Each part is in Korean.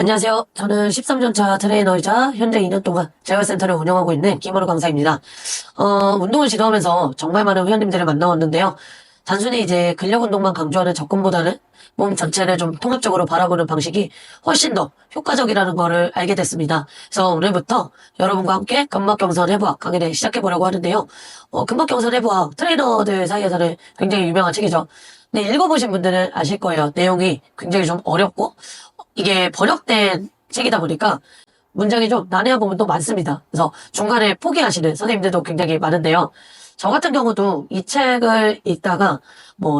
안녕하세요. 저는 13년차 트레이너이자 현재 2년 동안 재활센터를 운영하고 있는 김원우 강사입니다. 운동을 지도하면서 정말 많은 회원님들을 만나왔는데요. 단순히 이제 근력 운동만 강조하는 접근보다는 몸 전체를 좀 통합적으로 바라보는 방식이 훨씬 더 효과적이라는 거를 알게 됐습니다. 그래서 오늘부터 여러분과 함께 근막경선 해부학 강의를 시작해보려고 하는데요. 근막경선 해부학 트레이너들 사이에서는 굉장히 유명한 책이죠. 근데 읽어보신 분들은 아실 거예요. 내용이 굉장히 좀 어렵고 이게 번역된 책이다 보니까 문장이 좀 난해한 부분도 많습니다. 그래서 중간에 포기하시는 선생님들도 굉장히 많은데요. 저 같은 경우도 이 책을 읽다가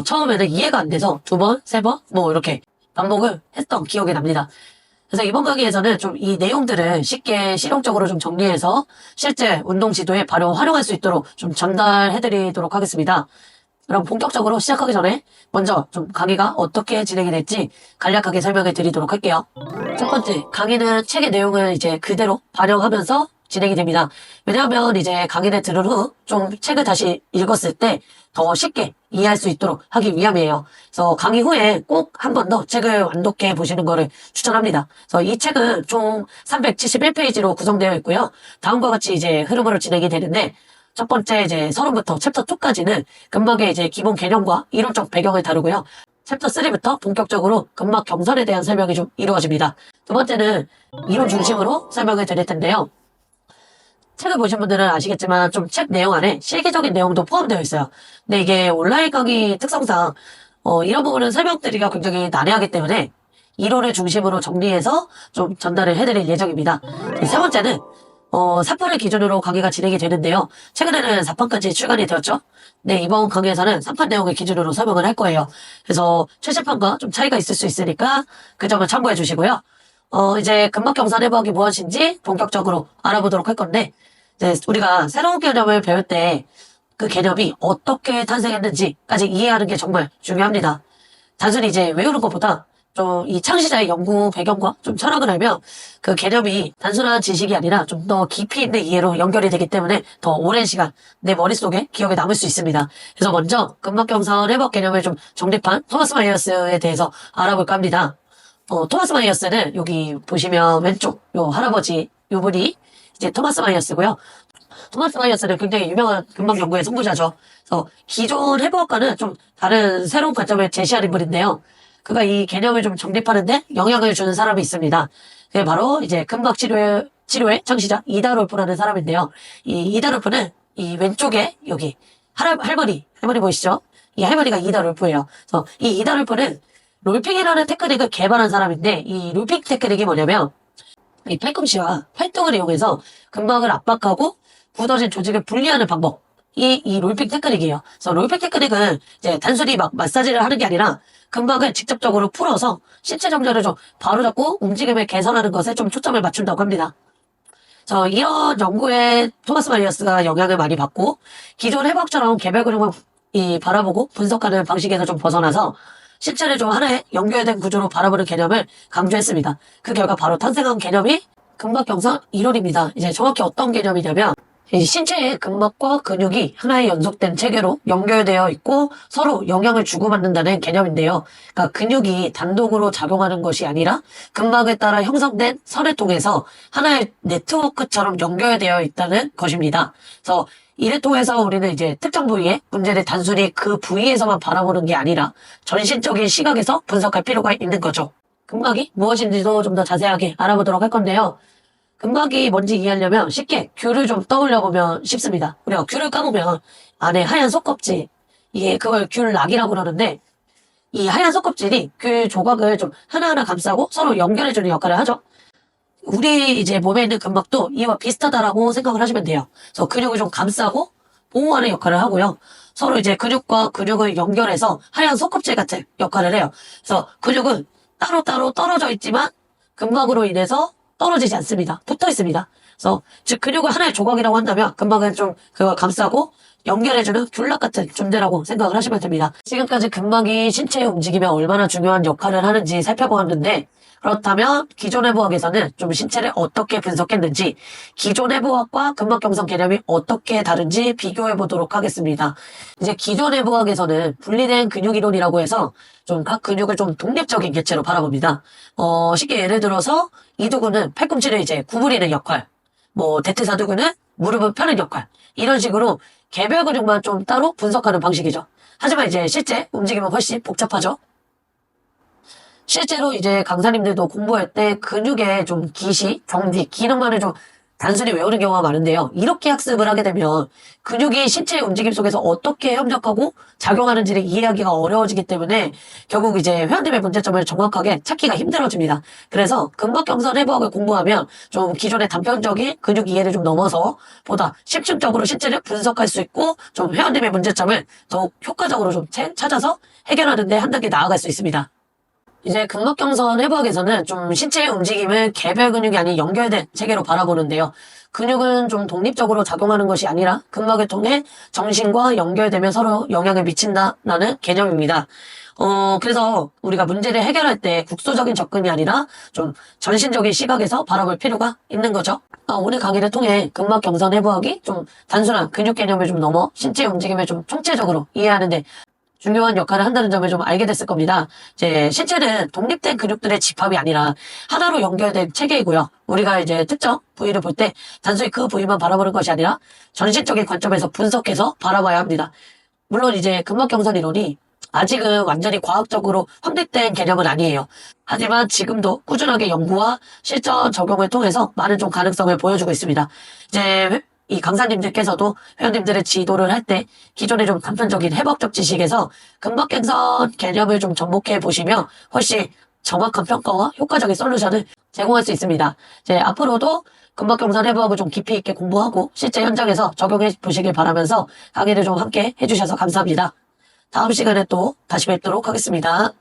처음에는 이해가 안 돼서 두 번, 세 번 이렇게 반복을 했던 기억이 납니다. 그래서 이번 강의에서는 좀 이 내용들을 쉽게 실용적으로 좀 정리해서 실제 운동 지도에 바로 활용할 수 있도록 좀 전달해 드리도록 하겠습니다. 그럼 본격적으로 시작하기 전에 먼저 좀 강의가 어떻게 진행이 될지 간략하게 설명해 드리도록 할게요. 첫 번째, 강의는 책의 내용을 이제 그대로 반영하면서 진행이 됩니다. 왜냐하면 이제 강의를 들은 후 좀 책을 다시 읽었을 때 더 쉽게 이해할 수 있도록 하기 위함이에요. 그래서 강의 후에 꼭 한 번 더 책을 완독해 보시는 거를 추천합니다. 그래서 이 책은 총 371페이지로 구성되어 있고요. 다음과 같이 이제 흐름으로 진행이 되는데 첫 번째 이제 서론부터 챕터 2까지는 근막의 이제 기본 개념과 이론적 배경을 다루고요. 챕터 3부터 본격적으로 근막 경선에 대한 설명이 좀 이루어집니다. 두 번째는 이론 중심으로 설명을 드릴 텐데요. 책을 보신 분들은 아시겠지만 좀 책 내용 안에 실기적인 내용도 포함되어 있어요. 근데 이게 온라인 강의 특성상 이런 부분은 설명드리기가 굉장히 난해하기 때문에 이론을 중심으로 정리해서 좀 전달을 해드릴 예정입니다. 세 번째는 4판을 기준으로 강의가 진행이 되는데요. 최근에는 4판까지 출간이 되었죠. 네, 이번 강의에서는 3판 내용을 기준으로 설명을 할 거예요. 그래서 최신판과 좀 차이가 있을 수 있으니까 그 점을 참고해 주시고요. 이제 근막경선 해부학이 무엇인지 본격적으로 알아보도록 할 건데, 이제 우리가 새로운 개념을 배울 때 그 개념이 어떻게 탄생했는지까지 이해하는 게 정말 중요합니다. 단순히 이제 외우는 것보다 좀 이 창시자의 연구 배경과 좀 철학을 알면 그 개념이 단순한 지식이 아니라 좀 더 깊이 있는 이해로 연결이 되기 때문에 더 오랜 시간 내 머릿속에 기억에 남을 수 있습니다. 그래서 먼저 근막경선 해부학 개념을 좀 정립한 토마스 마이어스에 대해서 알아볼까 합니다. 토마스 마이어스는 여기 보시면 왼쪽 요 할아버지 요 분이 이제 토마스 마이어스고요. 토마스 마이어스는 굉장히 유명한 근막 연구의 선구자죠. 그래서 기존 해부학과는 좀 다른 새로운 관점을 제시하는 분인데요. 그가 이 개념을 좀 정립하는데 영향을 주는 사람이 있습니다. 그게 바로 이제 근막 치료의 창시자 이다롤프라는 사람인데요. 이 이다롤프는 이 왼쪽에 여기 할머니 보이시죠? 이 할머니가 이다롤프예요. 그래서 이 이다롤프는 롤핑이라는 테크닉을 개발한 사람인데 이 롤핑 테크닉이 뭐냐면 이 팔꿈치와 팔뚝을 이용해서 근막을 압박하고 굳어진 조직을 분리하는 방법. 이 롤핑 테크닉이에요. 그래서 롤핑 테크닉은 이제 단순히 막 마사지를 하는 게 아니라 근막을 직접적으로 풀어서 신체 정렬을 좀 바로잡고 움직임을 개선하는 것에 좀 초점을 맞춘다고 합니다. 이런 연구에 토마스 마이어스가 영향을 많이 받고 기존 해부학처럼 개별 근육만 바라보고 분석하는 방식에서 좀 벗어나서 신체를 좀 하나의 연결된 구조로 바라보는 개념을 강조했습니다. 그 결과 바로 탄생한 개념이 근막경선 이론입니다. 이제 정확히 어떤 개념이냐면 신체의 근막과 근육이 하나의 연속된 체계로 연결되어 있고 서로 영향을 주고받는다는 개념인데요. 그러니까 근육이 단독으로 작용하는 것이 아니라 근막에 따라 형성된 선을 통해서 하나의 네트워크처럼 연결되어 있다는 것입니다. 그래서 이를 통해서 우리는 이제 특정 부위의 문제를 단순히 그 부위에서만 바라보는 게 아니라 전신적인 시각에서 분석할 필요가 있는 거죠. 근막이 무엇인지도 좀 더 자세하게 알아보도록 할 건데요. 근막이 뭔지 이해하려면 쉽게 귤을 좀 떠올려 보면 쉽습니다. 우리가 귤을 까보면 안에 하얀 속껍질, 그걸 귤락이라고 그러는데 이 하얀 속껍질이 귤 조각을 좀 하나하나 감싸고 서로 연결해주는 역할을 하죠. 우리 이제 몸에 있는 근막도 이와 비슷하다라고 생각을 하시면 돼요. 그래서 근육을 좀 감싸고 보호하는 역할을 하고요. 서로 이제 근육과 근육을 연결해서 하얀 속껍질 같은 역할을 해요. 그래서 근육은 따로따로 떨어져 있지만 근막으로 인해서 떨어지지 않습니다. 붙어 있습니다. 그래서 즉 근육을 하나의 조각이라고 한다면 근막은 좀 그걸 감싸고 연결해주는 귤락 같은 존재라고 생각을 하시면 됩니다. 지금까지 근막이 신체의 움직임에 얼마나 중요한 역할을 하는지 살펴보았는데 그렇다면 기존 해부학에서는 좀 신체를 어떻게 분석했는지, 기존 해부학과 근막경선 개념이 어떻게 다른지 비교해 보도록 하겠습니다. 이제 기존 해부학에서는 분리된 근육이론이라고 해서 좀 각 근육을 좀 독립적인 개체로 바라봅니다. 쉽게 예를 들어서 이두근은 팔꿈치를 이제 구부리는 역할, 뭐 대퇴사두근은 무릎을 펴는 역할, 이런 식으로 개별 근육만 좀 따로 분석하는 방식이죠. 하지만 이제 실제 움직임은 훨씬 복잡하죠. 실제로 이제 강사님들도 공부할 때 근육의 좀 기시, 정지, 기능만을 좀 단순히 외우는 경우가 많은데요. 이렇게 학습을 하게 되면 근육이 신체의 움직임 속에서 어떻게 협력하고 작용하는지를 이해하기가 어려워지기 때문에 결국 이제 회원님의 문제점을 정확하게 찾기가 힘들어집니다. 그래서 근막경선 해부학을 공부하면 좀 기존의 단편적인 근육 이해를 좀 넘어서 보다 심층적으로 신체를 분석할 수 있고 좀 회원님의 문제점을 더욱 효과적으로 좀 찾아서 해결하는 데 한 단계 나아갈 수 있습니다. 이제 근막경선 해부학에서는 좀 신체의 움직임을 개별 근육이 아닌 연결된 체계로 바라보는데요. 근육은 좀 독립적으로 작용하는 것이 아니라 근막을 통해 정신과 연결되며 서로 영향을 미친다라는 개념입니다. 그래서 우리가 문제를 해결할 때 국소적인 접근이 아니라 좀 전신적인 시각에서 바라볼 필요가 있는 거죠. 오늘 강의를 통해 근막경선 해부학이 좀 단순한 근육 개념을 좀 넘어 신체 움직임을 좀 총체적으로 이해하는데 중요한 역할을 한다는 점을 좀 알게 됐을 겁니다. 이제 신체는 독립된 근육들의 집합이 아니라 하나로 연결된 체계이고요. 우리가 이제 특정 부위를 볼 때 단순히 그 부위만 바라보는 것이 아니라 전신적인 관점에서 분석해서 바라봐야 합니다. 물론 이제 근막경선 이론이 아직은 완전히 과학적으로 확립된 개념은 아니에요. 하지만 지금도 꾸준하게 연구와 실전 적용을 통해서 많은 좀 가능성을 보여주고 있습니다. 이제 이 강사님들께서도 회원님들의 지도를 할 때 기존의 좀 단편적인 해법적 지식에서 근막경선 개념을 좀 접목해 보시면 훨씬 정확한 평가와 효과적인 솔루션을 제공할 수 있습니다. 이제 앞으로도 근막경선 해부학을 좀 깊이 있게 공부하고 실제 현장에서 적용해 보시길 바라면서 강의를 좀 함께 해주셔서 감사합니다. 다음 시간에 또 다시 뵙도록 하겠습니다.